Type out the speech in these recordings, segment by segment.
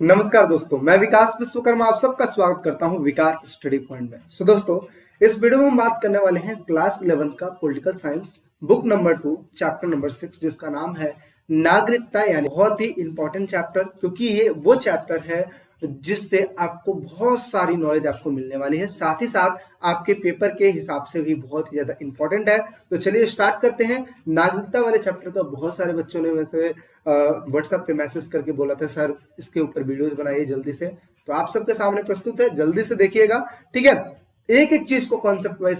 नमस्कार दोस्तों, मैं विकास विश्वकर्मा आप सबका स्वागत करता हूं विकास स्टडी पॉइंट में। दोस्तों, इस वीडियो में हम बात करने वाले हैं क्लास 11 का political science book number 2 chapter number 6 जिसका नाम है नागरिकता। यानी बहुत ही इंपॉर्टेंट चैप्टर, क्योंकि ये वो चैप्टर है जिससे आपको बहुत सारी नॉलेज आपको मिलने वाली है, साथ ही साथ आपके पेपर के हिसाब से भी बहुत ही ज्यादा इंपॉर्टेंट है। तो चलिए स्टार्ट करते हैं। नागरिकता वाले चैप्टर का बहुत सारे बच्चों ने वैसे व्हाट्सएप पे मैसेज करके बोला था, सर इसके ऊपर वीडियोस बनाइए जल्दी से। तो आप सबके सामने प्रस्तुत है, जल्दी से देखिएगा, ठीक है। एक एक चीज को कॉन्सेप्ट वाइज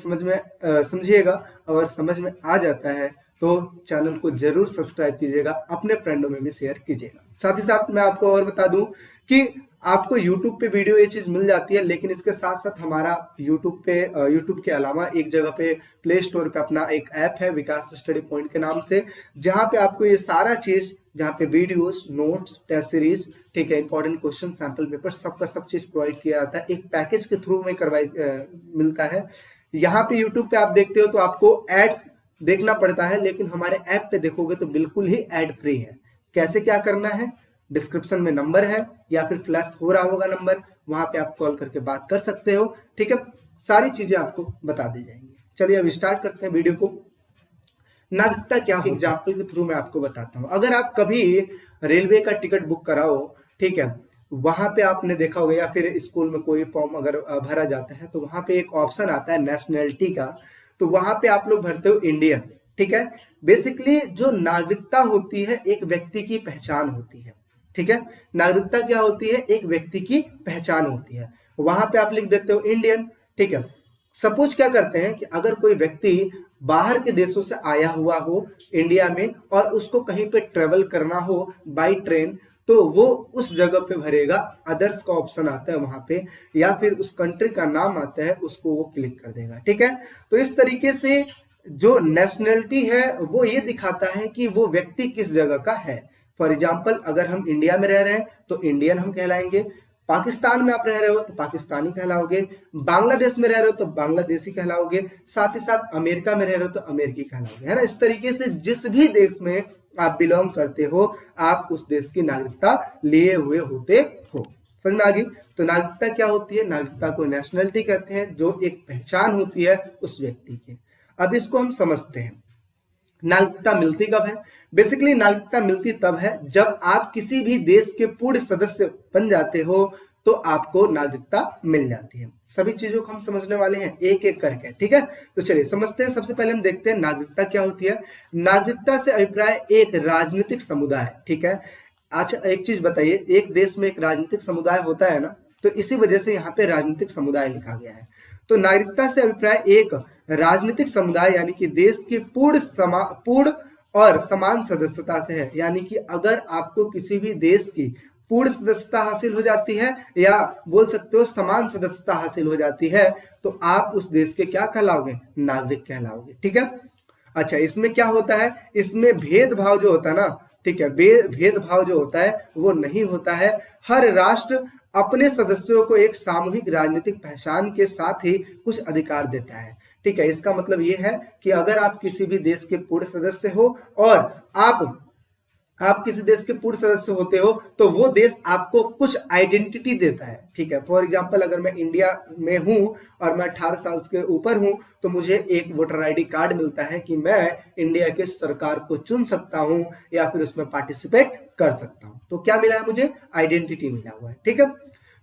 समझिएगा, अगर समझ में आ जाता है तो चैनल को जरूर सब्सक्राइब कीजिएगा, अपने फ्रेंडों में भी शेयर कीजिएगा। साथ ही साथ मैं आपको और बता दूं कि आपको YouTube पे वीडियो ये चीज मिल जाती है, लेकिन इसके साथ साथ हमारा YouTube के अलावा एक जगह पे प्ले स्टोर पे अपना एक ऐप है विकास स्टडी पॉइंट के नाम से, जहां पे आपको ये सारा चीज, जहां पे वीडियोस, नोट्स, टेस्ट सीरीज, ठीक है, इंपॉर्टेंट क्वेश्चन, सैंपल पेपर, सबका सब चीज प्रोवाइड किया जाता है, एक पैकेज के थ्रू में मिलता है। यहाँ पे यूट्यूब पे आप देखते हो तो आपको एड्स देखना पड़ता है, लेकिन हमारे ऐप पे देखोगे तो बिल्कुल ही एड फ्री है। कैसे क्या करना है, डिस्क्रिप्शन में नंबर है या फिर फ्लैश हो रहा होगा नंबर, वहां पे आप कॉल करके बात कर सकते हो, ठीक है। सारी चीजें आपको बता दी जाएंगी। चलिए अब स्टार्ट करते हैं वीडियो को। नागरिकता क्या है, एग्जाम्पल के थ्रू मैं आपको बताता हूँ। अगर आप कभी रेलवे का टिकट बुक कराओ, ठीक है, वहां पे आपने देखा होगा, या फिर स्कूल में कोई फॉर्म अगर भरा जाता है तो वहां पे एक ऑप्शन आता है नेशनैलिटी का, तो वहां पे आप लोग भरते हो इंडियन, ठीक है। बेसिकली जो नागरिकता होती है एक व्यक्ति की पहचान होती है, ठीक है। नागरिकता क्या होती है, एक व्यक्ति की पहचान होती है। वहां पे आप लिख देते हो इंडियन, ठीक है। सपोज क्या करते हैं कि अगर कोई व्यक्ति बाहर के देशों से आया हुआ हो इंडिया में और उसको कहीं पे ट्रेवल करना हो बाय ट्रेन, तो वो उस जगह पे भरेगा, अदर्स का ऑप्शन आता है वहां पे, या फिर उस कंट्री का नाम आता है, उसको वो क्लिक कर देगा, ठीक है। तो इस तरीके से जो नेशनैलिटी है वो ये दिखाता है कि वो व्यक्ति किस जगह का है। फॉर एग्जाम्पल, अगर हम इंडिया में रह रहे हैं तो इंडियन हम कहलाएंगे, पाकिस्तान में आप रह रहे हो तो पाकिस्तानी कहलाओगे, बांग्लादेश में रह रहे हो तो बांग्लादेशी कहलाओगे, साथ ही साथ अमेरिका में रह रहे हो तो अमेरिकी कहलाओगे, है ना। इस तरीके से जिस भी देश में आप बिलोंग करते हो, आप उस देश की नागरिकता लिए हुए होते हो। समझ में आ गई। तो नागरिकता क्या होती है, नागरिकता को नेशनलिटी कहते हैं, जो एक पहचान होती है उस व्यक्ति की। अब इसको हम समझते हैं। नागरिकता मिलती कब है? बेसिकली नागरिकता मिलती तब है जब आप किसी भी देश के पूर्ण सदस्य बन जाते हो, तो आपको नागरिकता मिल जाती है। सभी चीजों को हम समझने वाले हैं एक एक करके, ठीक है। तो चलिए समझते हैं। सबसे पहले हम देखते हैं नागरिकता क्या होती है। नागरिकता से अभिप्राय एक राजनीतिक समुदाय, ठीक है। अच्छा एक चीज बताइए, एक देश में एक राजनीतिक समुदाय होता है ना, तो इसी वजह से यहाँ पे राजनीतिक समुदाय लिखा गया है। तो नागरिकता से अभिप्राय एक राजनीतिक समुदाय यानी कि देश की पूर्ण और समान सदस्यता से है। यानी कि अगर आपको किसी भी देश की पूर्ण सदस्यता हासिल हो जाती है, या बोल सकते हो समान सदस्यता हासिल हो जाती है, तो आप उस देश के क्या कहलाओगे, नागरिक कहलाओगे, ठीक है। अच्छा इसमें क्या होता है, इसमें भेदभाव जो होता है ना, ठीक है, भेदभाव जो होता है वो नहीं होता है। हर राष्ट्र अपने सदस्यों को एक सामूहिक राजनीतिक पहचान के साथ ही कुछ अधिकार देता है, ठीक है। इसका मतलब ये है कि अगर आप किसी भी देश के पूर्ण सदस्य हो और आप किसी देश के पूर्ण सदस्य होते हो, तो वो देश आपको कुछ आइडेंटिटी देता है, ठीक है। फॉर एग्जांपल, अगर मैं इंडिया में हूं और मैं 18 साल के ऊपर हूं, तो मुझे एक वोटर आईडी कार्ड मिलता है कि मैं इंडिया के सरकार को चुन सकता हूं या फिर उसमें पार्टिसिपेट कर सकता हूं। तो क्या मिला है मुझे, आइडेंटिटी मिला हुआ है, ठीक है।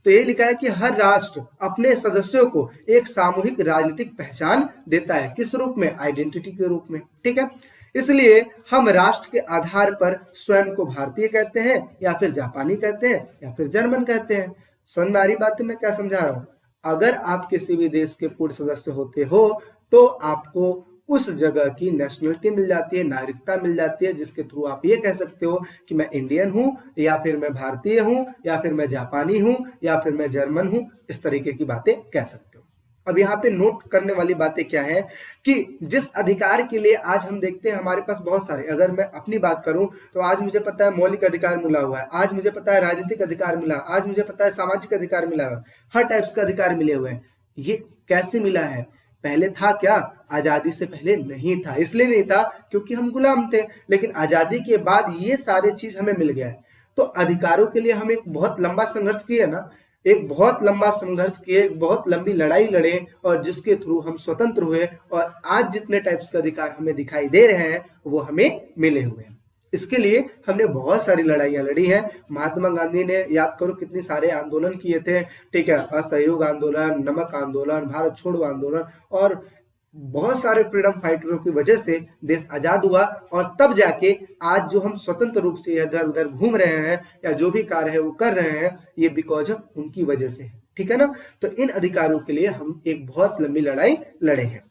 तो ये लिखा है कि हर राष्ट्र अपने सदस्यों को एक सामूहिक राजनीतिक पहचान देता है, किस रूप में, आइडेंटिटी के रूप में, ठीक है। इसलिए हम राष्ट्र के आधार पर स्वयं को भारतीय कहते हैं, या फिर जापानी कहते हैं, या फिर जर्मन कहते हैं। समझ में आ रही बात है मैं क्या समझा रहा हूं। अगर आप किसी भी देश के पूर्ण सदस्य होते हो तो आपको उस जगह की नेशनलिटी मिल जाती है, नागरिकता मिल जाती है, जिसके थ्रू आप ये कह सकते हो कि मैं इंडियन हूं, या फिर मैं भारतीय हूं, या फिर मैं जापानी हूं, या फिर मैं जर्मन हूं। इस तरीके की बातें कह सकते हो। अब यहाँ पे नोट करने वाली बातें क्या है कि जिस अधिकार के लिए आज हम देखते हैं हमारे पास बहुत सारे, अगर मैं अपनी बात करूं तो आज मुझे पता है मौलिक अधिकार मिला हुआ है, आज मुझे पता है राजनीतिक अधिकार मिला, आज मुझे पता है सामाजिक अधिकार मिला हुआ है, हर टाइप्स का अधिकार मिले हुए हैं। ये कैसे मिला है, पहले था क्या, आजादी से पहले नहीं था। इसलिए नहीं था क्योंकि हम गुलाम थे, लेकिन आजादी के बाद ये सारे चीज हमें मिल गया है। तो अधिकारों के लिए हम एक बहुत लंबा संघर्ष किए ना, एक बहुत लंबा संघर्ष किए, एक बहुत लंबी लड़ाई लड़े, और जिसके थ्रू हम स्वतंत्र हुए, और आज जितने टाइप्स के अधिकार हमें दिखाई दे रहे हैं वो हमें मिले हुए हैं। इसके लिए हमने बहुत सारी लड़ाइयां लड़ी हैं। महात्मा गांधी ने, याद करो, कितने सारे आंदोलन किए थे, ठीक है, असहयोग आंदोलन, नमक आंदोलन, भारत छोड़ो आंदोलन, और बहुत सारे फ्रीडम फाइटरों की वजह से देश आजाद हुआ, और तब जाके आज जो हम स्वतंत्र रूप से इधर उधर घूम रहे हैं या जो भी कार्य है वो कर रहे हैं, ये बिकॉज ऑफ उनकी वजह से है, ठीक है ना। तो इन अधिकारों के लिए हम एक बहुत लंबी लड़ाई लड़े हैं।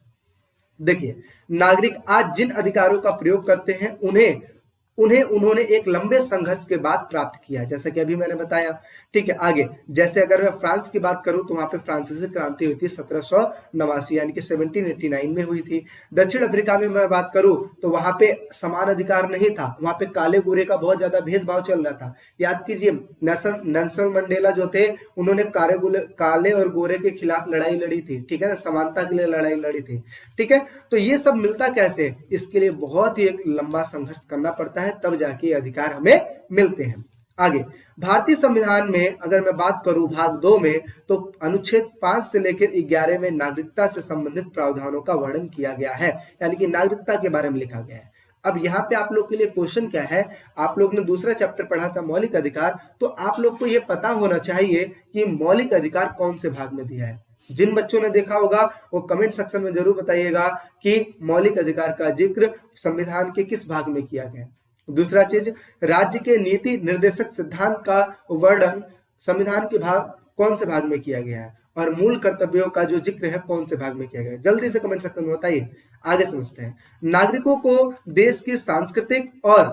देखिए, नागरिक आज जिन अधिकारों का प्रयोग करते हैं उन्होंने एक लंबे संघर्ष के बाद प्राप्त किया, जैसा कि अभी मैंने बताया, ठीक है। आगे, जैसे अगर मैं फ्रांस की बात करूं तो वहां पे फ्रांसीसी क्रांति हुई थी 1789 यानी कि 1789 में हुई थी। दक्षिण अफ्रीका में मैं बात करूं तो वहां पे समान अधिकार नहीं था, वहां पे काले गोरे का बहुत ज्यादा भेदभाव चल रहा था। याद कीजिए, नेल्सन मंडेला जो थे, उन्होंने काले और गोरे के खिलाफ लड़ाई लड़ी थी, ठीक है ना, समानता के लिए लड़ाई लड़ी थी, ठीक है। तो ये सब मिलता कैसे, इसके लिए बहुत ही एक लंबा संघर्ष करना पड़ता है, तब जाके ये अधिकार हमें मिलते हैं। आगे, भारतीय संविधान में अगर मैं बात करूं भाग 2 में, तो अनुच्छेद 5 से लेकर 11 में नागरिकता से संबंधित प्रावधानों का वर्णन किया गया है, यानी कि नागरिकता के बारे में लिखा गया है। अब यहाँ पे आप लोग के लिए क्वेश्चन क्या है, आप लोग ने दूसरा चैप्टर पढ़ा था मौलिक अधिकार, तो आप लोग को यह पता होना चाहिए कि मौलिक अधिकार कौन से भाग में दिया है। जिन बच्चों ने देखा होगा वो कमेंट सेक्शन में जरूर बताइएगा कि मौलिक अधिकार का जिक्र संविधान के किस भाग में किया गया है। दूसरा चीज, राज्य के नीति निर्देशक सिद्धांत का वर्णन संविधान के भाग कौन से भाग में किया गया है, और मूल कर्तव्यों का जो जिक्र है कौन से भाग में किया गया है, जल्दी से कमेंट सेक्शन में बताइए। आगे समझते हैं। नागरिकों को देश की सांस्कृतिक और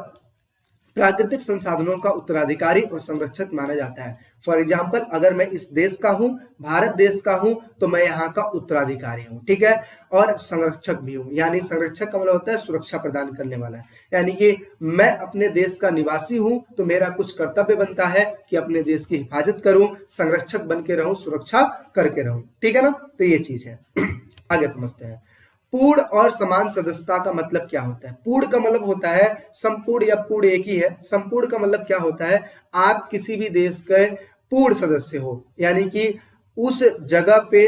प्राकृतिक संसाधनों का उत्तराधिकारी और संरक्षक माना जाता है। फॉर एग्जाम्पल, अगर मैं इस देश का हूं, भारत देश का हूं, तो मैं यहाँ का उत्तराधिकारी हूं, ठीक है, और संरक्षक भी हूं। यानी संरक्षक का मतलब होता है सुरक्षा प्रदान करने वाला है, यानी कि मैं अपने देश का निवासी हूं, तो मेरा कुछ कर्तव्य बनता है कि अपने देश की हिफाजत करूं, संरक्षक बन के रहूं, सुरक्षा करके रहूं, ठीक है ना। तो ये चीज है। आगे समझते हैं। पूर्ण और समान सदस्यता का मतलब क्या होता है। पूर्ण का मतलब होता है संपूर्ण, या पूर्ण एक ही है। संपूर्ण का मतलब क्या होता है, आप किसी भी देश के पूर्ण सदस्य हो, यानी कि उस जगह पे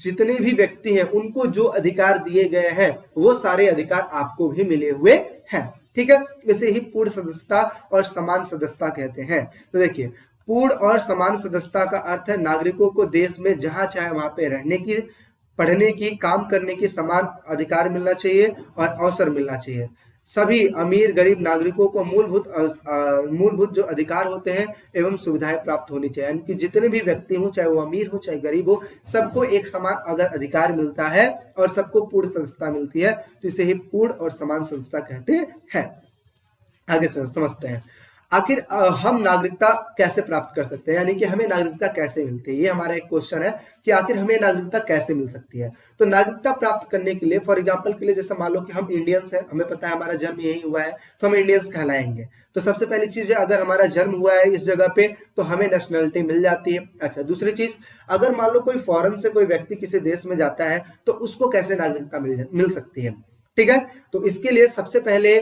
जितने भी व्यक्ति हैं उनको जो अधिकार दिए गए हैं वो सारे अधिकार आपको भी मिले हुए हैं, ठीक है। इसे ही पूर्ण सदस्यता और समान सदस्यता कहते हैं। तो देखिए, पूर्ण और समान सदस्यता का अर्थ है नागरिकों को देश में जहां चाहे वहां पे रहने की, पढ़ने की, काम करने की समान अधिकार मिलना चाहिए और अवसर मिलना चाहिए। सभी अमीर गरीब नागरिकों को मूलभूत जो अधिकार होते हैं एवं सुविधाएं प्राप्त होनी चाहिए, यानी कि जितने भी व्यक्ति हो, चाहे वो अमीर हो चाहे गरीब हो, सबको एक समान अगर अधिकार मिलता है और सबको पूर्ण सदस्यता मिलती है, तो इसे ही पूर्ण और समान सदस्यता कहते हैं। आगे समझते हैं। आखिर हम नागरिकता कैसे प्राप्त कर सकते हैं, यानी कि हमें नागरिकता कैसे मिलती है, ये हमारा एक क्वेश्चन है कि आखिर हमें नागरिकता कैसे मिल सकती है। तो नागरिकता प्राप्त करने के लिए, फॉर एग्जांपल के लिए, जैसे मान लो कि हम इंडियंस हैं, हमें पता है हमारा जन्म यही हुआ है, तो हम इंडियंस कहलाएंगे। तो सबसे पहली चीज है, अगर हमारा जन्म हुआ है इस जगह पे तो हमें नेशनलिटी मिल जाती है। अच्छा, दूसरी चीज, अगर मान लो कोई फॉरेन से कोई व्यक्ति किसी देश में जाता है तो उसको कैसे नागरिकता मिल सकती है, ठीक है। तो इसके लिए सबसे पहले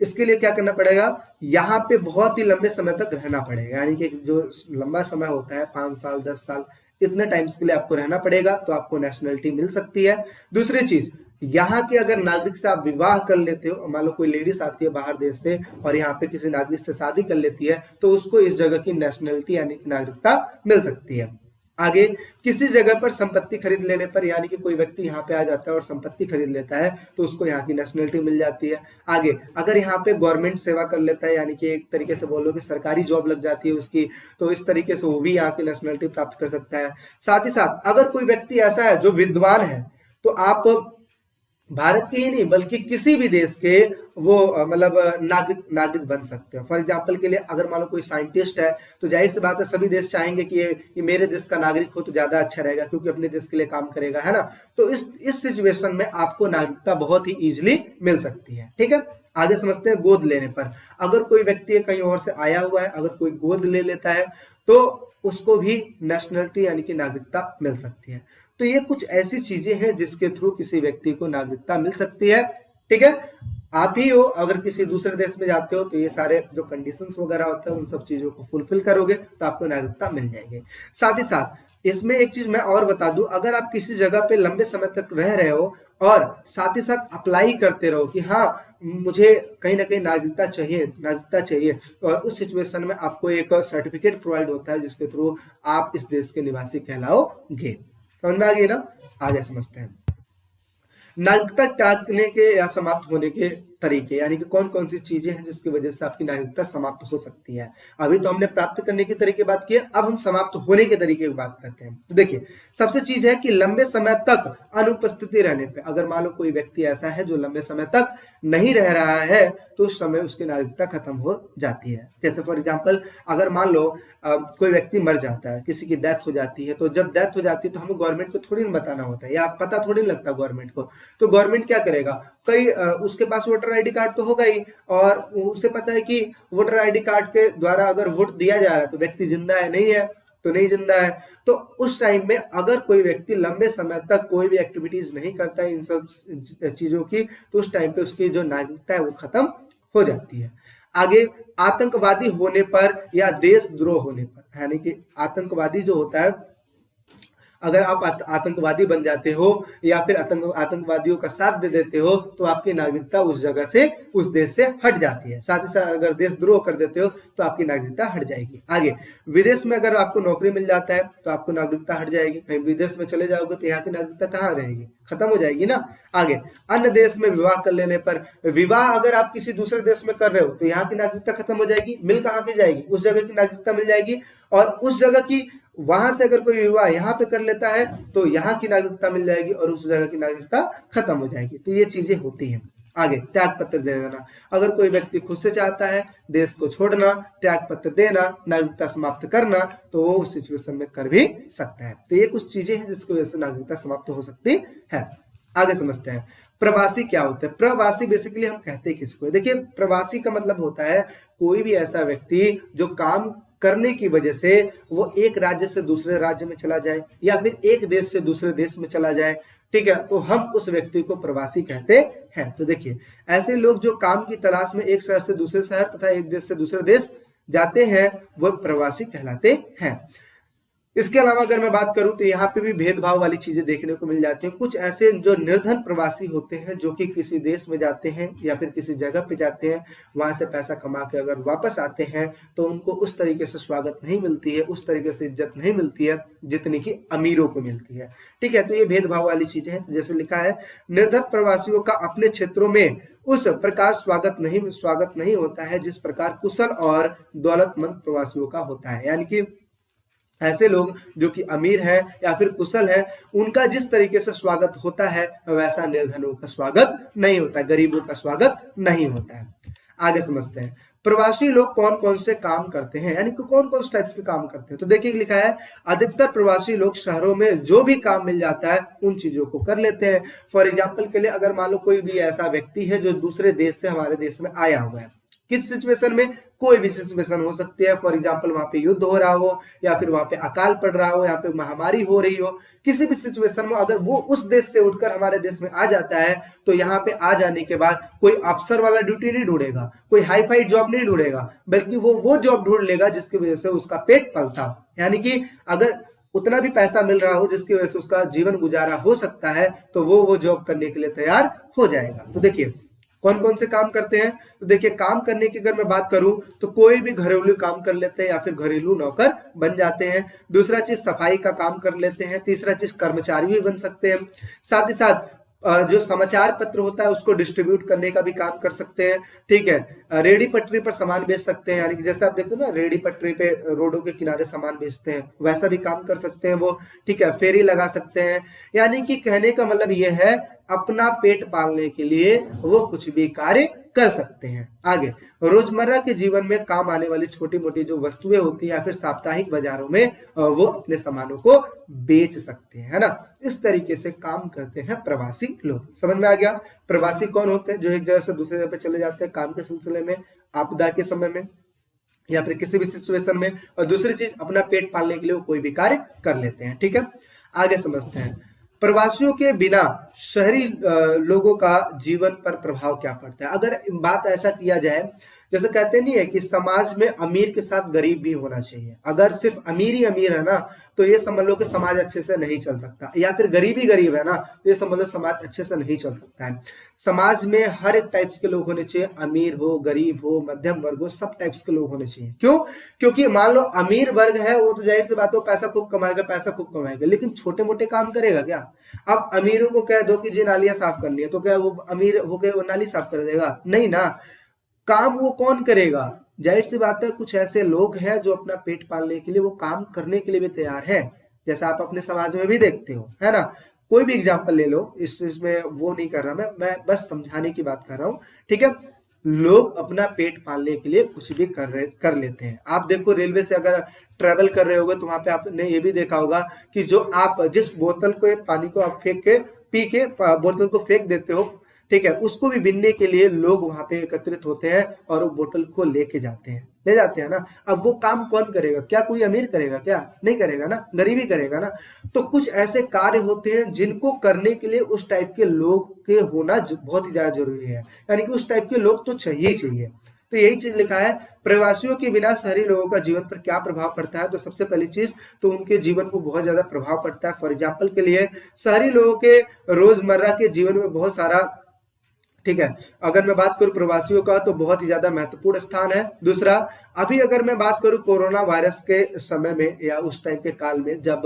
इसके लिए क्या करना पड़ेगा, यहाँ पे बहुत ही लंबे समय तक रहना पड़ेगा, यानी कि जो लंबा समय होता है 5 साल 10 साल, इतने टाइम्स के लिए आपको रहना पड़ेगा, तो आपको नेशनलिटी मिल सकती है। दूसरी चीज, यहाँ के अगर नागरिक से आप विवाह कर लेते हो, मान लो कोई लेडीज आती है बाहर देश से और यहाँ पे किसी नागरिक से शादी कर लेती है, तो उसको इस जगह की नेशनलिटी यानी कि नागरिकता मिल सकती है। आगे, किसी जगह पर संपत्ति खरीद लेने पर, यानी कि कोई व्यक्ति यहाँ पे आ जाता है और संपत्ति खरीद लेता है, तो उसको यहाँ की नेशनलिटी मिल जाती है। आगे, अगर यहाँ पे गवर्नमेंट सेवा कर लेता है, यानी कि एक तरीके से बोलो कि सरकारी जॉब लग जाती है उसकी, तो इस तरीके से वो भी यहाँ की नेशनलिटी प्राप्त कर सकता है। साथ ही साथ अगर कोई व्यक्ति ऐसा है जो विद्वान है, तो आप भारत के ही नहीं बल्कि किसी भी देश के वो मतलब नागरिक बन सकते हो। फॉर एग्जांपल के लिए, अगर मान लो कोई साइंटिस्ट है, तो जाहिर सी बात है सभी देश चाहेंगे कि ये मेरे देश का नागरिक हो तो ज्यादा अच्छा रहेगा, क्योंकि अपने देश के लिए काम करेगा, है ना। तो इस सिचुएशन में आपको नागरिकता बहुत ही इजिली मिल सकती है, ठीक है। आगे समझते हैं गोद लेने पर। अगर कोई व्यक्ति कहीं और से आया हुआ है, अगर कोई गोद ले लेता है तो उसको भी नेशनलिटी यानी कि नागरिकता मिल सकती है। तो ये कुछ ऐसी चीजें हैं जिसके थ्रू किसी व्यक्ति को नागरिकता मिल सकती है, ठीक है। आप ही हो, अगर किसी दूसरे देश में जाते हो तो ये सारे जो कंडीशंस वगैरह होते हैं उन सब चीजों को फुलफिल करोगे तो आपको नागरिकता मिल जाएगी। साथ ही साथ इसमें एक चीज मैं और बता दूं, अगर आप किसी जगह पे लंबे समय तक रह रहे हो और साथ ही साथ अप्लाई करते रहो कि हाँ मुझे कहीं ना कहीं नागरिकता चाहिए, और उस सिचुएशन में आपको एक सर्टिफिकेट प्रोवाइड होता है जिसके थ्रू आप इस देश के निवासी कहलाओगे। समझ में आ गई ना? आगे समझते हैं नागरिकता त्यागने के या समाप्त होने के तरीके, यानी कि कौन कौन सी चीजें हैं जिसकी वजह से आपकी नागरिकता समाप्त हो सकती है। अभी तो हमने प्राप्त करने के तरीके बात किए, अब हम समाप्त होने के तरीके की बात करते हैं। तो देखिए सबसे चीज है कि लंबे समय तक अनुपस्थिति रहने पे, अगर मान लो कोई व्यक्ति ऐसा है जो लंबे समय तक नहीं रह रहा है तो उस समय उसकी नागरिकता खत्म हो जाती है। जैसे फॉर एग्जाम्पल अगर मान लो कोई व्यक्ति मर जाता है, किसी की डेथ हो जाती है, तो जब डेथ हो जाती है तो हमें गवर्नमेंट को थोड़ी ना बताना होता है, या पता थोड़ी ना लगता गवर्नमेंट को। तो गवर्नमेंट क्या करेगा, कई उसके पास वोटर आईडी कार्ड तो होगा ही, और उसे पता है कि वोटर आईडी कार्ड के द्वारा अगर वोट दिया जा रहा है तो व्यक्ति जिंदा है, नहीं है तो नहीं जिंदा है। तो उस टाइम में अगर कोई व्यक्ति लंबे समय तक कोई भी एक्टिविटीज नहीं करता है इन सब चीजों की, तो उस टाइम पे उसकी जो नागरिकता है वो खत्म हो जाती है। आगे आतंकवादी होने पर या देशद्रोह होने पर, यानी कि आतंकवादी जो होता है, अगर आप आतंकवादी बन जाते हो या फिर आतंकवादियों का साथ दे देते हो तो आपकी नागरिकता उस जगह से, उस देश से हट जाती है। साथ ही साथ अगर देशद्रोह कर देते हो तो आपकी नागरिकता हट जाएगी। आगे विदेश में अगर आपको नौकरी मिल जाता है तो आपको नागरिकता हट जाएगी। कहीं विदेश में चले जाओगे तो यहाँ की नागरिकता कहाँ रहेगी, खत्म हो जाएगी ना। आगे अन्य देश में विवाह कर लेने पर, विवाह अगर आप किसी दूसरे देश में कर रहे हो तो यहाँ की नागरिकता खत्म हो जाएगी, मिल कहाँ की जाएगी, उस जगह की नागरिकता मिल जाएगी। और उस जगह की, वहां से अगर कोई विवाह यहाँ पे कर लेता है तो यहाँ की नागरिकता मिल जाएगी और उस जगह की नागरिकता खत्म हो जाएगी। तो ये चीजें होती हैं। आगे त्याग पत्र दे देना, अगर कोई व्यक्ति खुद से चाहता है देश को छोड़ना, त्याग पत्र देना, नागरिकता समाप्त करना, तो वो उस सिचुएशन में कर भी सकता है। तो ये कुछ चीजें हैं जिसकी वजह से नागरिकता समाप्त हो सकती है। आगे समझते हैं प्रवासी क्या होता है। प्रवासी बेसिकली हम कहते हैं किसको, देखिए प्रवासी का मतलब होता है कोई भी ऐसा व्यक्ति जो काम करने की वजह से वो एक राज्य से दूसरे राज्य में चला जाए या फिर एक देश से दूसरे देश में चला जाए, ठीक है, तो हम उस व्यक्ति को प्रवासी कहते हैं। तो देखिए ऐसे लोग जो काम की तलाश में एक शहर से दूसरे शहर तथा एक देश से दूसरे देश जाते हैं वो प्रवासी कहलाते हैं। इसके अलावा अगर मैं बात करूं तो यहाँ पे भी भेदभाव वाली चीजें देखने को मिल जाती हैं। कुछ ऐसे जो निर्धन प्रवासी होते हैं जो कि किसी देश में जाते हैं या फिर किसी जगह पे जाते हैं, वहां से पैसा कमा के अगर वापस आते हैं तो उनको उस तरीके से स्वागत नहीं मिलती है, उस तरीके से इज्जत नहीं मिलती है जितनी कि अमीरों को मिलती है। ठीक है, तो ये भेदभाव वाली चीजें हैं। जैसे लिखा है निर्धन प्रवासियों का अपने क्षेत्रों में उस प्रकार स्वागत नहीं होता है जिस प्रकार कुशल और दौलतमंद प्रवासियों का होता है। यानी कि ऐसे लोग जो कि अमीर हैं या फिर कुशल हैं उनका जिस तरीके से स्वागत होता है वैसा निर्धनों का स्वागत नहीं होता है, गरीबों का स्वागत नहीं होता है। आगे समझते हैं प्रवासी लोग कौन कौन से काम करते हैं, यानी कि कौन कौन से टाइप्स के काम करते हैं। तो देखिए लिखा है अधिकतर प्रवासी लोग शहरों में जो भी काम मिल जाता है उन चीजों को कर लेते हैं। फॉर एग्जाम्पल के लिए अगर मान लो कोई भी ऐसा व्यक्ति है जो दूसरे देश से हमारे देश में आया हुआ है, किस सिचुएशन में, कोई भी सिचुएशन हो सकती है। फॉर एग्जांपल वहां पे युद्ध हो रहा हो या फिर वहां पे अकाल पड़ रहा हो, यहाँ पे महामारी हो रही हो, किसी भी सिचुएशन में अगर वो उस देश से उठकर हमारे देश में आ जाता है तो यहाँ पे आ जाने के बाद कोई अफसर वाला ड्यूटी नहीं ढूंढेगा, कोई हाई फाई जॉब नहीं ढूंढेगा, बल्कि वो जॉब ढूंढ लेगा जिसकी वजह से उसका पेट पलता हो। यानी कि अगर उतना भी पैसा मिल रहा हो जिसकी वजह से उसका जीवन गुजारा हो सकता है तो वो जॉब करने के लिए तैयार हो जाएगा। तो देखिए कौन कौन से काम करते हैं। तो देखिए काम करने की अगर मैं बात करूं तो कोई भी घरेलू काम कर लेते हैं या फिर घरेलू नौकर बन जाते हैं। दूसरा चीज सफाई का काम कर लेते हैं। तीसरा चीज कर्मचारी भी बन सकते हैं। साथ ही साथ जो समाचार पत्र होता है उसको डिस्ट्रीब्यूट करने का भी काम कर सकते हैं। ठीक है, रेडी पटरी पर सामान बेच सकते हैं, यानी कि जैसे आप देखते हो ना रेडी पटरी पे रोडों के किनारे सामान बेचते हैं, वैसा भी काम कर सकते हैं वो। ठीक है, फेरी लगा सकते हैं। यानी कि कहने का मतलब ये है अपना पेट पालने के लिए वो कुछ भी कार्य कर सकते हैं। आगे रोजमर्रा के जीवन में काम आने वाली छोटी मोटी जो वस्तुएं होती है या फिर साप्ताहिक बाजारों में वो अपने सामानों को बेच सकते हैं, है ना। इस तरीके से काम करते हैं प्रवासी लोग। समझ में आ गया प्रवासी कौन होते हैं, जो एक जगह से दूसरे जगह पे चले जाते हैं काम के सिलसिले में, आपदा के समय में या फिर किसी भी सिचुएशन में। और दूसरी चीज अपना पेट पालने के लिए कोई भी कार्य कर लेते हैं। ठीक है, आगे समझते हैं प्रवासियों के बिना शहरी लोगों का जीवन पर प्रभाव क्या पड़ता है। अगर बात ऐसा किया जाए, जैसे कहते नहीं है कि समाज में अमीर के साथ गरीब भी होना चाहिए। अगर सिर्फ अमीर ही अमीर है ना, तो ये समझ लो कि समाज अच्छे से नहीं चल सकता, या फिर गरीब ही गरीब है ना, तो ये समझ लो समाज अच्छे से नहीं चल सकता है। समाज में हर एक टाइप्स के लोग होने चाहिए, अमीर हो, गरीब हो, मध्यम वर्ग हो, सब टाइप्स के लोग होने चाहिए। क्यों? क्योंकि मान लो अमीर वर्ग है, वो तो जाहिर सी बात है पैसा खूब कमाएगा, पैसा खूब कमाएगा, लेकिन छोटे मोटे काम करेगा क्या? अब अमीरों को कह दो कि जी नालियां साफ करनी है, तो क्या वो अमीर हो गए वो नाली साफ कर देगा? नहीं ना। काम वो कौन करेगा? जाहिर सी बात है कुछ ऐसे लोग हैं जो अपना पेट पालने के लिए वो काम करने के लिए भी तैयार है, जैसा आप अपने समाज में भी देखते हो, है ना। कोई भी एग्जाम्पल ले लो, इसमें वो नहीं कर रहा मैं बस समझाने की बात कर रहा हूँ, ठीक है। लोग अपना पेट पालने के लिए कुछ भी कर लेते हैं। आप देखो रेलवे से अगर ट्रेवल कर रहे होगे तो वहां पे आपने ये भी देखा होगा कि जो आप जिस बोतल को पानी को आप फेंक के पी के बोतल को फेंक देते हो, ठीक है, उसको भी बीनने के लिए लोग वहां पे एकत्रित होते हैं और वो बोतल को लेके जाते हैं, ले जाते हैं ना। अब वो काम कौन करेगा? क्या कोई अमीर करेगा? क्या नहीं करेगा ना, गरीब ही करेगा ना। तो कुछ ऐसे कार्य होते हैं जिनको करने के लिए उस टाइप के लोग के होना बहुत ही ज्यादा जरूरी है, यानी कि उस टाइप के लोग तो चाहिए ही चाहिए। तो यही चीज लिखा है, प्रवासियों के बिना शहरी लोगों का जीवन पर क्या प्रभाव पड़ता है। तो सबसे पहली चीज तो उनके जीवन को बहुत ज्यादा प्रभाव पड़ता है। फॉर एग्जाम्पल के लिए शहरी लोगों के रोजमर्रा के जीवन में बहुत सारा, ठीक है, अगर मैं बात करूं प्रवासियों का तो बहुत ही ज्यादा महत्वपूर्ण स्थान है। दूसरा, अभी अगर मैं बात करूं कोरोना वायरस के समय में या उस टाइम के काल में जब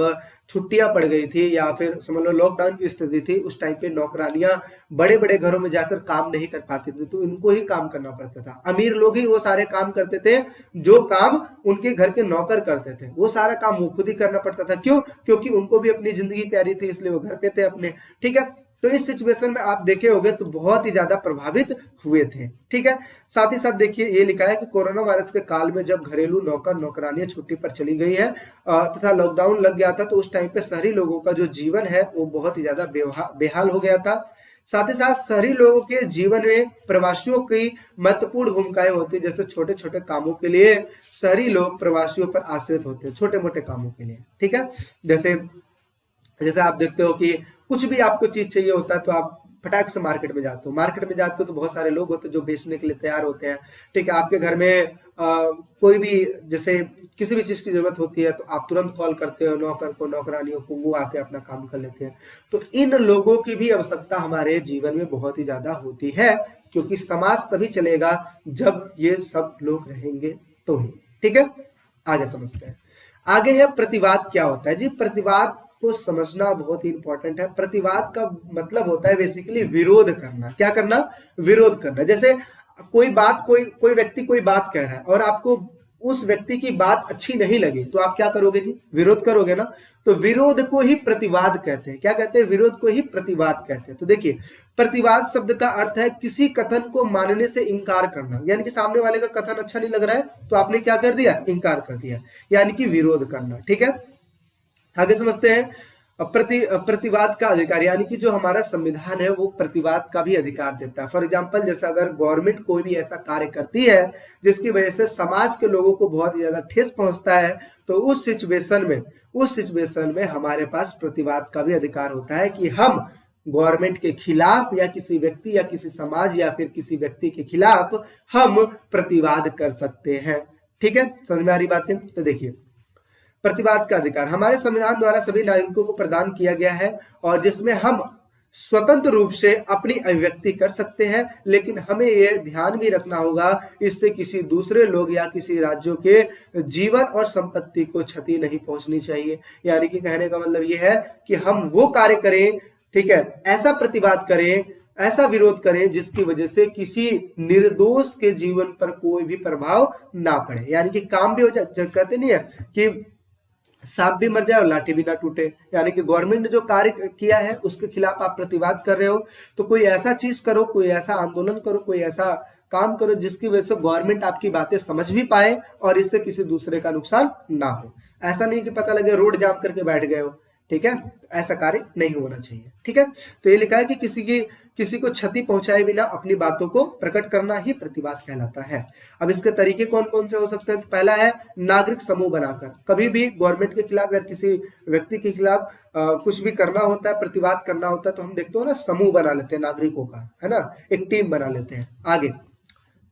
छुट्टियां पड़ गई थी या फिर समझ लो लॉकडाउन की स्थिति थी, उस टाइम पे नौकरानियां बड़े बड़े घरों में जाकर काम नहीं कर पाती थी, तो इनको ही काम करना पड़ता था। अमीर लोग ही वो सारे काम करते थे जो काम उनके घर के नौकर करते थे, वो सारा काम वो खुद ही करना पड़ता था। क्यों? क्योंकि उनको भी अपनी जिंदगी प्यारी थी, इसलिए वो घर पे थे अपने, ठीक है। तो इस सिचुएशन में आप देखे होंगे तो बहुत ही ज्यादा प्रभावित हुए थे, ठीक है। साथ ही साथ देखिए ये लिखा है कि कोरोना वायरस के काल में जब घरेलू नौकर नौकरानियां छुट्टी पर चली गई है तथा लॉकडाउन लग गया था, तो उस टाइम पे शहरी लोगों का जो जीवन है वो बहुत ही ज्यादा बेहाल हो गया था। साथ ही साथ शहरी लोगों के जीवन में प्रवासियों की महत्वपूर्ण भूमिकाएं होती है। जैसे छोटे छोटे कामों के लिए शहरी लोग प्रवासियों पर आश्रित होते हैं, छोटे मोटे कामों के लिए, ठीक है। जैसे जैसे आप देखते हो कि कुछ भी आपको चीज चाहिए होता है तो आप फटाक से मार्केट में जाते हो, मार्केट में जाते हो तो बहुत सारे लोग होते हैं जो बेचने के लिए तैयार होते हैं, ठीक है। आपके घर में कोई भी जैसे किसी भी चीज की जरूरत होती है तो आप तुरंत कॉल करते हो नौकर को, नौकरानियों को, वो आके अपना काम कर लेते हैं। तो इन लोगों की भी आवश्यकता हमारे जीवन में बहुत ही ज्यादा होती है, क्योंकि समाज तभी चलेगा जब ये सब लोग रहेंगे तो ही, ठीक है। आगे समझते हैं। आगे है प्रतिवाद क्या होता है जी। प्रतिवाद को समझना बहुत ही इंपॉर्टेंट है। प्रतिवाद का मतलब होता है बेसिकली विरोध करना। क्या करना? विरोध करना। जैसे कोई व्यक्ति कोई बात कह रहा है और आपको उस व्यक्ति की बात अच्छी नहीं लगी, तो आप क्या करोगे जी? विरोध करोगे ना। तो विरोध को ही प्रतिवाद कहते हैं। क्या कहते हैं? विरोध को ही प्रतिवाद कहते हैं। तो देखिए, प्रतिवाद शब्द का अर्थ है किसी कथन को मानने से इंकार करना, यानी कि सामने वाले का कथन अच्छा नहीं लग रहा है तो आपने क्या कर दिया? इंकार कर दिया, यानी कि विरोध करना, ठीक है। आगे समझते हैं। प्रतिवाद का अधिकार, यानी कि जो हमारा संविधान है वो प्रतिवाद का भी अधिकार देता है। फॉर एग्जांपल, जैसे अगर गवर्नमेंट कोई भी ऐसा कार्य करती है जिसकी वजह से समाज के लोगों को बहुत ही ज्यादा ठेस पहुंचता है, तो उस सिचुएशन में हमारे पास प्रतिवाद का भी अधिकार होता है कि हम गवर्नमेंट के खिलाफ या किसी व्यक्ति या किसी समाज या फिर किसी व्यक्ति के खिलाफ हम प्रतिवाद कर सकते हैं, ठीक है। समझ में आ रही बातें? तो देखिए, प्रतिवाद का अधिकार हमारे संविधान द्वारा सभी नागरिकों को प्रदान किया गया है और जिसमें हम स्वतंत्र रूप से अपनी अभिव्यक्ति कर सकते हैं, लेकिन हमें यह ध्यान भी रखना होगा इससे किसी दूसरे लोग या किसी राज्यों के जीवन और संपत्ति को क्षति नहीं पहुंचनी चाहिए। यानी कि कहने का मतलब यह है कि हम वो कार्य करें, ठीक है, ऐसा प्रतिवाद करें, ऐसा विरोध करें जिसकी वजह से किसी निर्दोष के जीवन पर कोई भी प्रभाव ना पड़े। यानी कि काम भी हो जाए, कहते नहीं है कि सांप भी मर जाए और लाठी भी ना टूटे। यानी कि गवर्नमेंट ने जो कार्य किया है उसके खिलाफ आप प्रतिवाद कर रहे हो, तो कोई ऐसा चीज करो, कोई ऐसा आंदोलन करो, कोई ऐसा काम करो जिसकी वजह से गवर्नमेंट आपकी बातें समझ भी पाए और इससे किसी दूसरे का नुकसान ना हो। ऐसा नहीं कि पता लगे रोड जाम करके बैठ गए हो, ठीक है, ऐसा कार्य नहीं होना चाहिए। ठीक है, तो ये लिखा है कि किसी को क्षति पहुंचाए बिना अपनी बातों को प्रकट करना ही प्रतिवाद कहलाता है। अब इसके तरीके कौन कौन से हो सकते हैं? तो पहला है नागरिक समूह बनाकर। कभी भी गवर्नमेंट के खिलाफ या किसी व्यक्ति के खिलाफ कुछ भी करना होता है, प्रतिवाद करना होता है, तो हम देखते हो ना, समूह बना लेते हैं नागरिकों का, है ना, एक टीम बना लेते हैं। आगे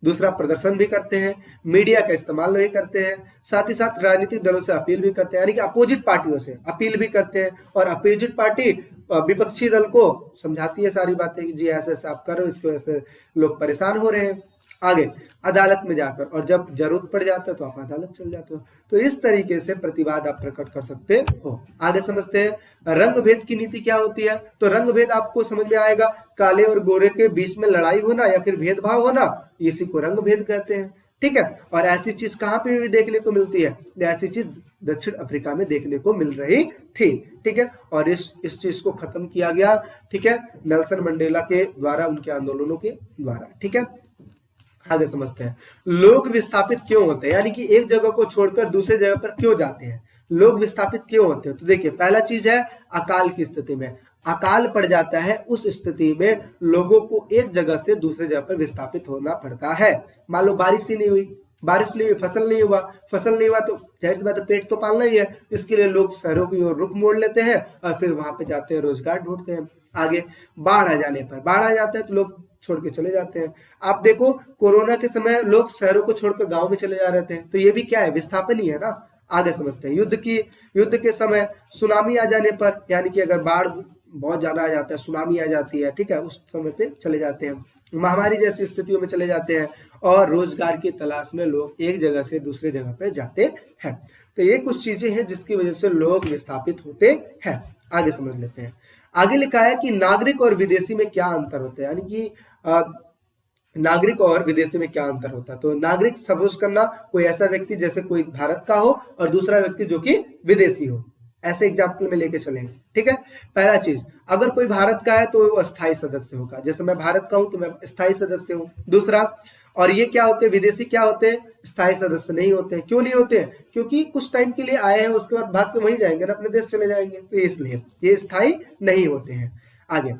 दूसरा, प्रदर्शन भी करते हैं, मीडिया का इस्तेमाल भी करते हैं, साथ ही साथ राजनीतिक दलों से अपील भी करते हैं, यानी कि अपोजिट पार्टियों से अपील भी करते हैं, और अपोजिट पार्टी विपक्षी दल को समझाती है सारी बातें कि जी ऐसे ऐसे आप करो, इसकी वजह से लोग परेशान हो रहे हैं। आगे अदालत में जाकर, और जब जरूरत पड़ जाता है तो आप अदालत चल जाते हो। तो इस तरीके से प्रतिवाद आप प्रकट कर सकते हो। आगे समझते हैं रंग भेद की नीति क्या होती है। तो रंग भेद आपको समझ में आएगा, काले और गोरे के बीच में लड़ाई होना या फिर भेदभाव होना, इसी को रंग भेद कहते हैं। ठीक है, और ऐसी चीज कहां पे भी देखने को मिलती है? ऐसी चीज दक्षिण अफ्रीका में देखने को मिल रही थी। ठीक है, और इस चीज को खत्म किया गया, ठीक है, नेल्सन मंडेला के द्वारा, उनके आंदोलनों के द्वारा। ठीक है, आगे समझते हैं लोग विस्थापित क्यों होते हैं, यानी कि एक जगह को छोड़कर दूसरे जगह पर क्यों जाते हैं, लोग विस्थापित क्यों होते हैं। तो देखिए, पहला चीज है अकाल की स्थिति में, अकाल पड़ जाता है, उस स्थिति में लोगों को एक जगह से दूसरे जगह पर विस्थापित होना पड़ता है। मान लो बारिश ही नहीं हुई, बारिश नहीं हुई, फसल नहीं हुआ, तो जाहिर सी बात है पेट तो पालना ही है, इसके लिए लोग शहरों की ओर रुख मोड़ लेते हैं और फिर वहां पे जाते हैं, रोजगार ढूंढते हैं। आगे बाढ़ आ जाने पर, बाढ़ आ जाता है तो लोग छोड़ के चले जाते हैं। आप देखो कोरोना के समय लोग शहरों को छोड़कर गांव में चले जा रहे थे, तो ये भी क्या है? विस्थापन ही है ना। आगे समझते हैं युद्ध के समय सुनामी आ जाने पर, यानी कि अगर बाढ़ बहुत ज्यादा आ जाता है, सुनामी आ जाती है, ठीक है, उस समय पे चले जाते हैं, महामारी जैसी स्थितियों में चले जाते हैं, और रोजगार की तलाश में लोग एक जगह से दूसरे जगह पे जाते हैं। तो ये कुछ चीजें हैं जिसकी वजह से लोग विस्थापित होते हैं। आगे समझ लेते हैं। आगे लिखा है कि नागरिक और विदेशी में क्या अंतर होता है, यानी कि नागरिक और विदेशी में क्या अंतर होता है। तो नागरिक सपोज करना कोई ऐसा व्यक्ति जैसे कोई भारत का हो और दूसरा व्यक्ति जो कि विदेशी हो, ऐसे एग्जाम्पल में लेके चलेंगे। ठीक है, पहला चीज, अगर कोई भारत का है तो वो अस्थायी सदस्य होगा, जैसे मैं भारत का हूं तो मैं स्थायी सदस्य हूं। दूसरा, और ये क्या होते हैं, विदेशी क्या होते हैं, स्थायी सदस्य नहीं होते हैं। क्यों नहीं होते हैं? क्योंकि कुछ टाइम के लिए आए हैं, उसके बाद भाग के वहीं जाएंगे ना, अपने देश चले जाएंगे, तो इसलिए ये स्थायी नहीं होते हैं। आगे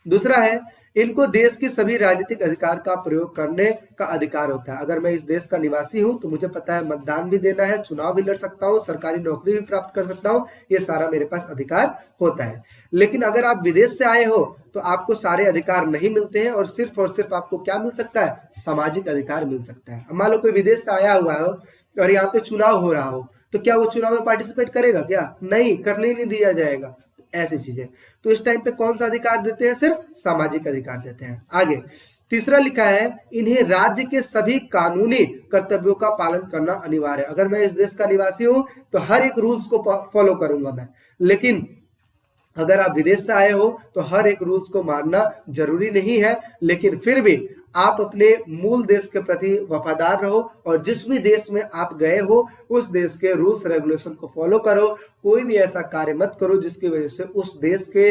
दूसरा है, इनको देश के सभी राजनीतिक अधिकार का प्रयोग करने का अधिकार होता है। अगर मैं इस देश का निवासी हूं तो मुझे पता है मतदान भी देना है, चुनाव भी लड़ सकता हूं, सरकारी नौकरी भी प्राप्त कर सकता हूं, ये सारा मेरे पास अधिकार होता है। लेकिन अगर आप विदेश से आए हो तो आपको सारे अधिकार नहीं मिलते हैं, और सिर्फ आपको क्या मिल सकता है? सामाजिक अधिकार मिल सकता है। मान लो कोई विदेश से आया हुआ हो और यहाँ पे चुनाव हो रहा हो, तो क्या वो चुनाव में पार्टिसिपेट करेगा? क्या नहीं, करने नहीं दिया जाएगा। ऐसी चीजें, तो इस टाइम पे कौन सा अधिकार देते हैं? सिर्फ सामाजिक अधिकार देते हैं। आगे तीसरा लिखा है, इन्हें राज्य के सभी कानूनी कर्तव्यों का पालन करना अनिवार्य है। अगर मैं इस देश का निवासी हूं तो हर एक रूल्स को फॉलो करूंगा मैं, लेकिन अगर आप विदेश से आए हो तो हर एक रूल्स को मानना जरूरी नहीं है, लेकिन फिर भी आप अपने मूल देश के प्रति वफादार रहो, और जिस भी देश में आप गए हो उस देश के रूल्स रेगुलेशन को फॉलो करो। कोई भी ऐसा कार्य मत करो जिसकी वजह से उस देश के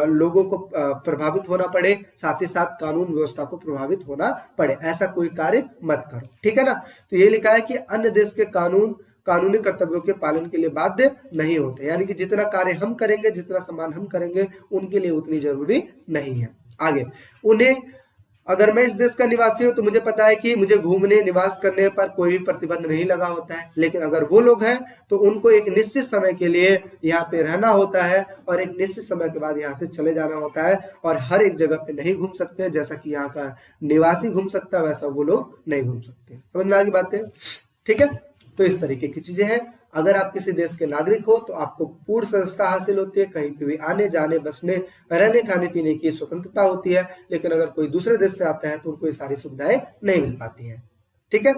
लोगों को प्रभावित होना पड़े, साथ ही साथ कानून व्यवस्था को प्रभावित होना पड़े, ऐसा कोई कार्य मत करो। ठीक है ना। तो ये लिखा है कि अन्य देश के कानूनी कर्तव्यों के पालन के लिए बाध्य नहीं होते, यानी कि जितना कार्य हम करेंगे, जितना सम्मान हम करेंगे, उनके लिए उतनी जरूरी नहीं है। आगे, उन्हें, अगर मैं इस देश का निवासी हूं तो मुझे पता है कि मुझे घूमने, निवास करने पर कोई भी प्रतिबंध नहीं लगा होता है, लेकिन अगर वो लोग हैं तो उनको एक निश्चित समय के लिए यहाँ पे रहना होता है, और एक निश्चित समय के बाद यहाँ से चले जाना होता है, और हर एक जगह पे नहीं घूम सकते हैं। जैसा कि यहाँ का निवासी घूम सकता है, वैसा वो लोग नहीं घूम सकते। समझ में आ गई बातें? ठीक है, तो इस तरीके की चीजें हैं। अगर आप किसी देश के नागरिक हो तो आपको पूर्ण सदस्यता हासिल होती है, कहीं पे भी आने जाने, बसने, रहने, खाने पीने की स्वतंत्रता होती है। लेकिन अगर कोई दूसरे देश से आता है तो उनको ये सारी सुविधाएं नहीं मिल पाती है। ठीक है,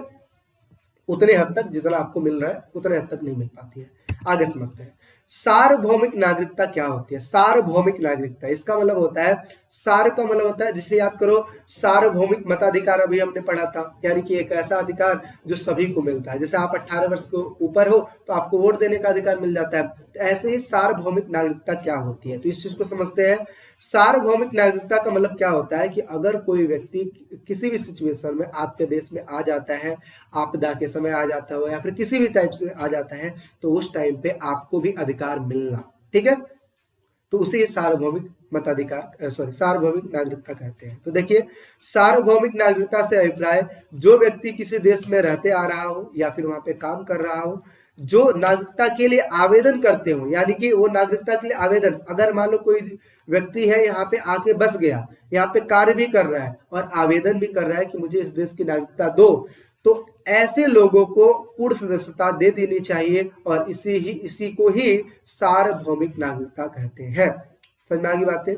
उतने हद तक जितना आपको मिल रहा है उतने हद तक नहीं मिल पाती है। आगे समझते हैं, सार्वभौमिक नागरिकता क्या होती है। सार्वभौमिक नागरिकता, इसका मतलब होता है, सार्व का मतलब होता है, जिसे याद करो, सार्वभौमिक मताधिकार अभी हमने पढ़ा था, यानी कि एक ऐसा अधिकार जो सभी को मिलता है। जैसे आप 18 वर्ष के ऊपर हो तो आपको वोट देने का अधिकार मिल जाता है, तो ऐसे ही सार्वभौमिक नागरिकता क्या होती है, तो इस चीज को समझते हैं। सार्वभौमिक नागरिकता का मतलब क्या होता है कि अगर कोई व्यक्ति किसी भी सिचुएशन में आपके देश में आ जाता है, आपदा के समय आ जाता हो या फिर किसी भी टाइप से आ जाता है, तो उस टाइम पे आपको भी अधिकार मिलना। ठीक है, तो उसे सार्वभौमिक मताधिकार सार्वभौमिक नागरिकता कहते हैं। तो देखिए, सार्वभौमिक नागरिकता से अभिप्राय जो व्यक्ति किसी देश में रहते आ रहा हो या फिर वहां पे काम कर रहा हो, जो नागरिकता के लिए आवेदन करते हो, यानी कि वो नागरिकता के लिए आवेदन, अगर मान लो कोई व्यक्ति है यहाँ पे आके बस गया, यहाँ पे कार्य भी कर रहा है और आवेदन भी कर रहा है कि मुझे इस देश की नागरिकता दो, तो ऐसे लोगों को पूर्ण सदस्यता दे देनी चाहिए और इसी को ही सार्वभौमिक नागरिकता कहते हैं। समझ में आ गई बातें?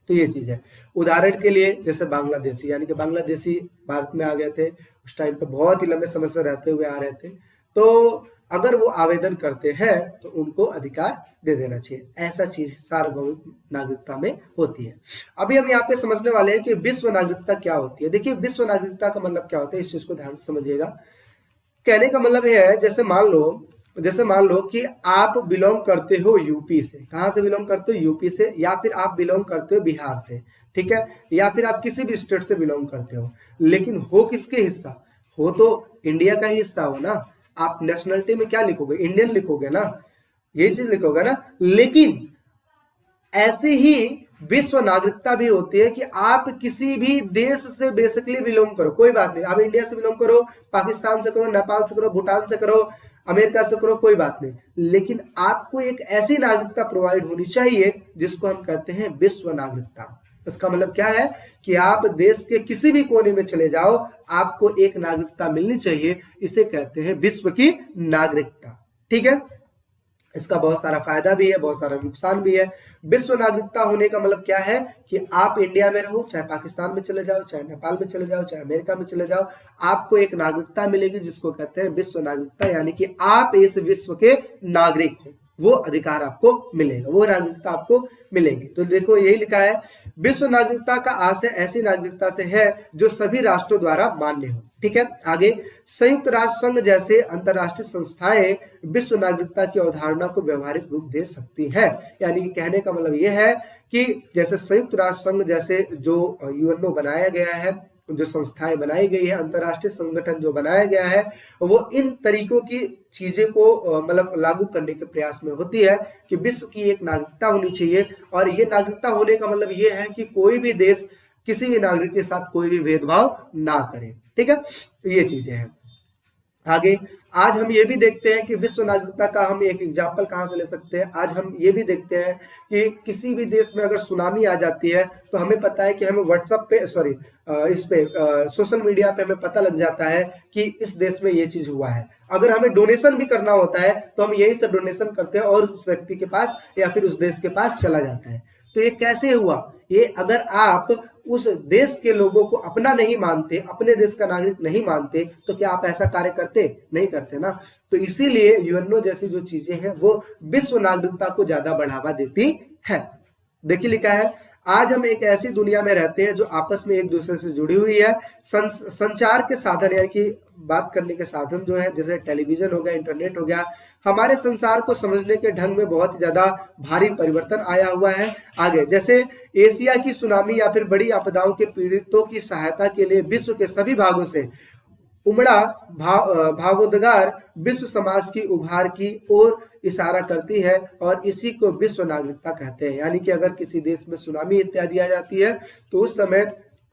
तो ये चीज है। उदाहरण के लिए जैसे बांग्लादेशी, यानी कि बांग्लादेशी भारत में आ गए थे, उस टाइम पे बहुत ही लंबे समय से रहते हुए आ रहे थे, तो अगर वो आवेदन करते हैं तो उनको अधिकार दे देना चाहिए। ऐसा चीज सार्वभौमिक नागरिकता में होती है। अभी हम यहाँ पे समझने वाले हैं कि विश्व नागरिकता क्या होती है। देखिए, विश्व नागरिकता का मतलब क्या होता है, इस चीज को ध्यान से समझिएगा। कहने का मतलब यह है, जैसे मान लो कि आप बिलोंग करते हो यूपी से। कहां से बिलोंग करते हो? यूपी से। या फिर आप बिलोंग करते हो बिहार से, ठीक है, या फिर आप किसी भी स्टेट से बिलोंग करते हो, लेकिन हो किसके हिस्सा? हो तो इंडिया का ही हिस्सा हो ना। आप नेशनलिटी में क्या लिखोगे? इंडियन लिखोगे ना, ये चीज लिखोगे ना। लेकिन ऐसे ही विश्व नागरिकता भी होती है कि आप किसी भी देश से बेसिकली बिलोंग करो, कोई बात नहीं, आप इंडिया से बिलोंग करो, पाकिस्तान से करो, नेपाल से करो, भूटान से करो, अमेरिका से करो, कोई बात नहीं, लेकिन आपको एक ऐसी नागरिकता प्रोवाइड होनी चाहिए जिसको हम कहते हैं विश्व नागरिकता। इसका मतलब क्या है कि आप देश के किसी भी कोने में चले जाओ, आपको एक नागरिकता मिलनी चाहिए, इसे कहते हैं विश्व की नागरिकता। ठीक है, इसका बहुत सारा फायदा भी है, बहुत सारा नुकसान भी है। विश्व नागरिकता होने का मतलब क्या है कि आप इंडिया में रहो, चाहे पाकिस्तान में चले जाओ, चाहे नेपाल में चले जाओ, चाहे अमेरिका में चले जाओ, आपको एक नागरिकता मिलेगी जिसको कहते हैं विश्व नागरिकता, यानी कि आप इस विश्व के नागरिक हो, वो अधिकार आपको मिलेगा, वो नागरिकता आपको मिलेगी। तो देखो, यही लिखा है, विश्व नागरिकता का आशय ऐसी नागरिकता से है जो सभी राष्ट्रों द्वारा मान्य हो। ठीक है, आगे, संयुक्त राष्ट्र संघ जैसे अंतरराष्ट्रीय संस्थाएं विश्व नागरिकता की अवधारणा को व्यवहारिक रूप दे सकती है। यानी कि कहने का मतलब यह है कि जैसे संयुक्त राष्ट्र संघ जैसे जो यूएनओ बनाया गया है, जो संस्थाएं बनाई गई है, अंतरराष्ट्रीय संगठन जो बनाया गया है, वो इन तरीकों की चीजें को मतलब लागू करने के प्रयास में होती है कि विश्व की एक नागरिकता होनी चाहिए। और ये नागरिकता होने का मतलब ये है कि कोई भी देश किसी भी नागरिक के साथ कोई भी भेदभाव ना करे। ठीक है, ये चीजें हैं। आगे, आज हम ये भी देखते हैं कि विश्व नागरिकता का हम एक एग्जाम्पल कहां से ले सकते हैं। आज हम ये भी देखते हैं कि किसी भी देश में अगर सुनामी आ जाती है तो हमें पता है कि हमें व्हाट्सएप पे इस पे सोशल मीडिया पे हमें पता लग जाता है कि इस देश में ये चीज हुआ है। अगर हमें डोनेशन भी करना होता है तो हम यही से डोनेशन करते हैं और उस व्यक्ति के पास या फिर उस देश के पास चला जाता है। तो ये कैसे हुआ? ये अगर आप उस देश के लोगों को अपना नहीं मानते, अपने देश का नागरिक नहीं मानते, तो क्या आप ऐसा कार्य करते? नहीं करते ना। तो इसीलिए यूएनओ जैसी जो चीजें हैं वो विश्व नागरिकता को ज्यादा बढ़ावा देती है। देखिए, लिखा है, आज हम एक ऐसी दुनिया में रहते हैं जो आपस में एक दूसरे से जुड़ी हुई है। संचार के साधन, यानी कि बात करने के साधन जो है, जैसे टेलीविजन हो गया, इंटरनेट हो गया, हमारे संसार को समझने के ढंग में बहुत ज्यादा भारी परिवर्तन आया हुआ है। आगे, जैसे एशिया की सुनामी या फिर बड़ी आपदाओं के पीड़ितों की सहायता के लिए विश्व के सभी भागों से उमड़ा भावोद्गार विश्व समाज की उभार की ओर इशारा करती है और इसी को विश्व नागरिकता कहते हैं। यानी कि अगर किसी देश में सुनामी इत्यादि आ जाती है तो उस समय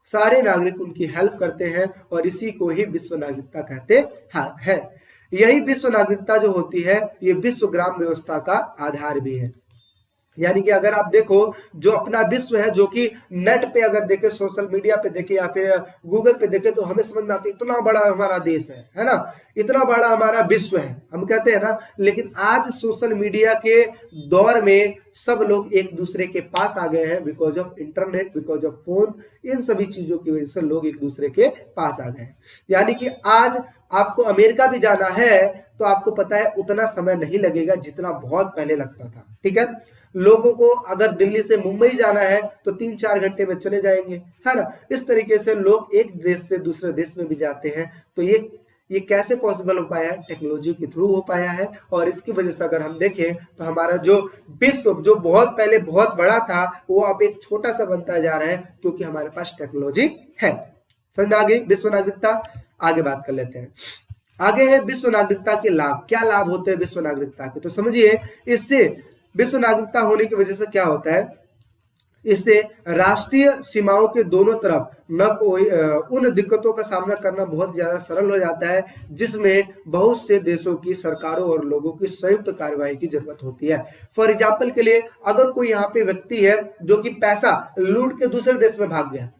सारे नागरिक उनकी हेल्प करते हैं और इसी को ही विश्व नागरिकता कहते हैं। यही विश्व नागरिकता जो होती है, ये विश्व ग्राम व्यवस्था का आधार भी है। यानी कि अगर आप देखो, जो अपना विश्व है, जो कि नेट पे अगर देखे, सोशल मीडिया पे देखे या फिर गूगल पे देखे, तो हमें समझ में आता है इतना बड़ा हमारा देश है ना, इतना बड़ा हमारा विश्व है, हम कहते हैं ना। लेकिन आज सोशल मीडिया के दौर में सब लोग एक दूसरे के पास आ गए हैं, because of internet, because of phone, इन सभी चीजों की वजह से लोग एक दूसरे के पास आ गए हैं। यानी कि आज आपको अमेरिका भी जाना है तो आपको पता है उतना समय नहीं लगेगा जितना बहुत पहले लगता था। ठीक है, लोगों को अगर दिल्ली से मुंबई जाना है तो 3-4 घंटे में चले जाएंगे, है ना। इस तरीके से लोग एक देश से दूसरे देश में भी जाते हैं। तो ये कैसे पॉसिबल हो पाया है? टेक्नोलॉजी के थ्रू हो पाया है। और इसकी वजह से अगर हम देखें तो हमारा जो विश्व जो बहुत पहले बहुत बड़ा था, वो अब एक छोटा सा बनता जा रहा है, क्योंकि हमारे पास टेक्नोलॉजी है। समझ में आ गई विश्व नागरिकता? आगे बात कर लेते हैं। आगे है विश्व नागरिकता के लाभ। क्या लाभ होते हैं विश्व नागरिकता के? तो समझिए, इससे विश्व नागरिकता होने की वजह से क्या होता है, इससे राष्ट्रीय सीमाओं के दोनों तरफ न कोई उन दिक्कतों का सामना करना बहुत ज्यादा सरल हो जाता है जिसमें बहुत से देशों की सरकारों और लोगों की संयुक्त कार्यवाही की जरूरत होती है। फॉर एग्जाम्पल के लिए, अगर कोई यहाँ पे व्यक्ति है जो कि पैसा लूट के दूसरे देश में भाग गया,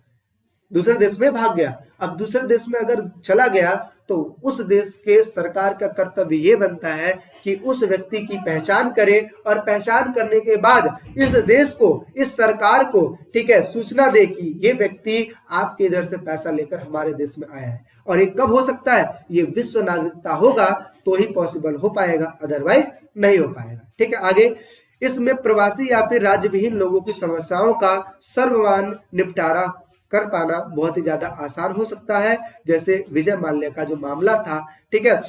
अब दूसरे देश में अगर चला गया तो उस देश के सरकार का कर्तव्य ये बनता है कि उस व्यक्ति की पहचान करे और पहचान करने के बाद इस देश को, इस सरकार को, ठीक है, सूचना दे कि ये व्यक्ति आपके इधर से पैसा लेकर हमारे देश में आया है। और ये कब हो सकता है, ये विश्व नागरिकता होगा तो ही पॉसिबल हो पाएगा, अदरवाइज नहीं हो पाएगा। ठीक है, आगे इसमें प्रवासी या फिर राज्यविहीन लोगों की समस्याओं का सर्वमान्य निपटारा कर पाना बहुत ही ज्यादा आसान हो सकता है। जैसे विजय माल्या का जो मामला था, ठीक है,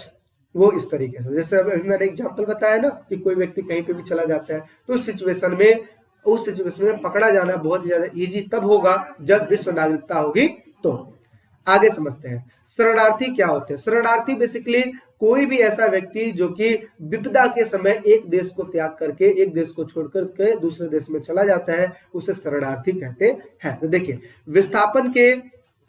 वो इस तरीके से, जैसे अभी मैंने एग्जांपल बताया ना कि कोई व्यक्ति कहीं पे भी चला जाता है तो उस सिचुएशन में पकड़ा जाना बहुत ही ज्यादा इजी तब होगा जब विश्व नागरिकता होगी। तो आगे समझते हैं शरणार्थी क्या होते हैं। शरणार्थी बेसिकली कोई भी ऐसा व्यक्ति जो कि विपदा के समय एक देश को त्याग करके, एक देश को छोड़कर के दूसरे देश में चला जाता है, उसे शरणार्थी कहते हैं। तो देखिए, विस्थापन के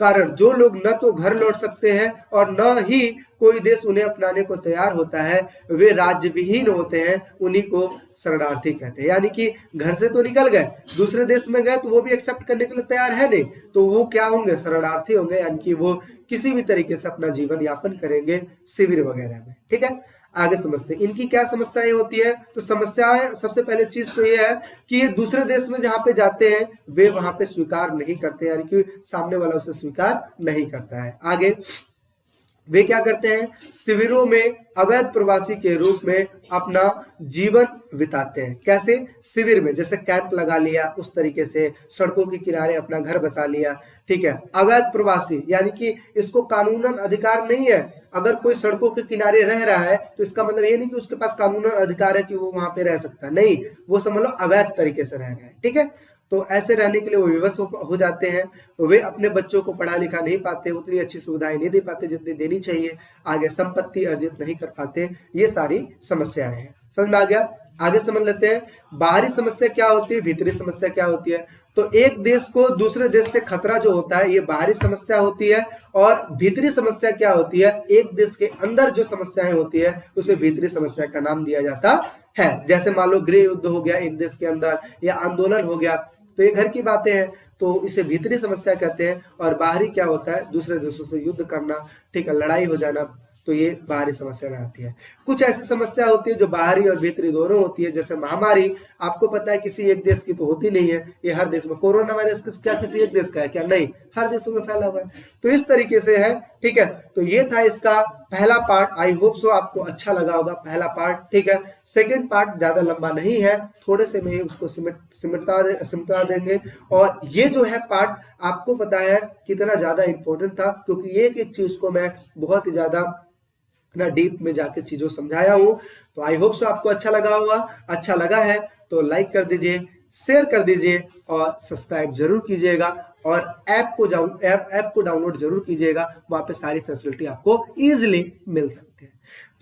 कारण जो लोग न तो घर लौट सकते हैं और न ही कोई देश उन्हें अपनाने को तैयार होता है, वे राज्यविहीन होते हैं, उन्हीं को शरणार्थी कहते हैं। यानी कि घर से तो निकल गए, दूसरे देश में गए तो वो भी एक्सेप्ट करने के लिए तैयार है नहीं, तो वो क्या होंगे, शरणार्थी होंगे। यानी कि वो किसी भी तरीके से अपना जीवन यापन करेंगे शिविर वगैरह में। ठीक है, आगे समझते हैं इनकी क्या समस्याएं होती है। तो समस्याएं, सबसे पहले चीज तो ये है कि ये दूसरे देश में जहां पे जाते हैं वे वहां पे स्वीकार नहीं करते, यानी कि सामने वाला उसे स्वीकार नहीं करता है। आगे वे क्या करते हैं, शिविरों में अवैध प्रवासी के रूप में अपना जीवन बिताते हैं। कैसे, शिविर में जैसे कैंप लगा लिया, उस तरीके से सड़कों के किनारे अपना घर बसा लिया। ठीक है, अवैध प्रवासी यानी कि इसको कानूनन अधिकार नहीं है। अगर कोई सड़कों के किनारे रह रहा है तो इसका मतलब ये नहीं कि उसके पास कानूनन अधिकार है कि वो वहां पे रह सकता है, नहीं, वो समझ लो अवैध तरीके से रह रहा है। ठीक है, तो ऐसे रहने के लिए वो विवश हो जाते हैं। वे अपने बच्चों को पढ़ा लिखा नहीं पाते, उतनी अच्छी सुविधाएं नहीं दे पाते जितनी देनी चाहिए, आगे संपत्ति अर्जित नहीं कर पाते। ये सारी समस्याएं हैं। समझ में आ गया, आगे समझ लेते हैं बाहरी समस्या क्या होती है, भीतरी समस्या क्या होती है। तो एक देश को दूसरे देश से खतरा जो होता है ये बाहरी समस्या होती है, और भीतरी समस्या क्या होती है, एक देश के अंदर जो समस्याएं होती है उसे भीतरी समस्या का नाम दिया जाता है। जैसे मान लो गृह युद्ध हो गया एक देश के अंदर, या आंदोलन हो गया, तो ये घर की बातें हैं, तो इसे भीतरी समस्या कहते हैं। और बाहरी क्या होता है, दूसरे देशों से युद्ध करना, ठीक है, लड़ाई हो जाना, तो ये बाहरी समस्या में आती है। कुछ ऐसी समस्या होती है जो बाहरी और भीतरी दोनों होती है। जैसे महामारी, आपको पता है किसी एक देश की तो होती नहीं है, ये हर देश में। कोरोना वायरस क्या किसी एक देश का है क्या, नहीं, हर देशों में फैला हुआ है। तो इस तरीके से है। ठीक है, तो ये था इसका पहला पार्ट। आई होप सो आपको अच्छा लगा होगा पहला पार्ट। ठीक है, सेकंड पार्ट ज्यादा लंबा नहीं है, थोड़े से में उसको सिमटा देंगे। और ये जो है पार्ट आपको पता है कितना ज्यादा इंपॉर्टेंट था, क्योंकि एक एक चीज को मैं बहुत ही ज्यादा ना डीप में जाकर चीजों समझाया हूं। तो आई होप सो आपको अच्छा लगा होगा। अच्छा लगा है तो लाइक कर दीजिए, शेयर कर दीजिए और सब्सक्राइब जरूर कीजिएगा। और ऐप को डाउनलोड जरूर कीजिएगा, वहां पे सारी फैसिलिटी आपको इजीली मिल सकती है।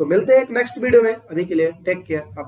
तो मिलते हैं एक नेक्स्ट वीडियो में, अभी के लिए टेक केयर।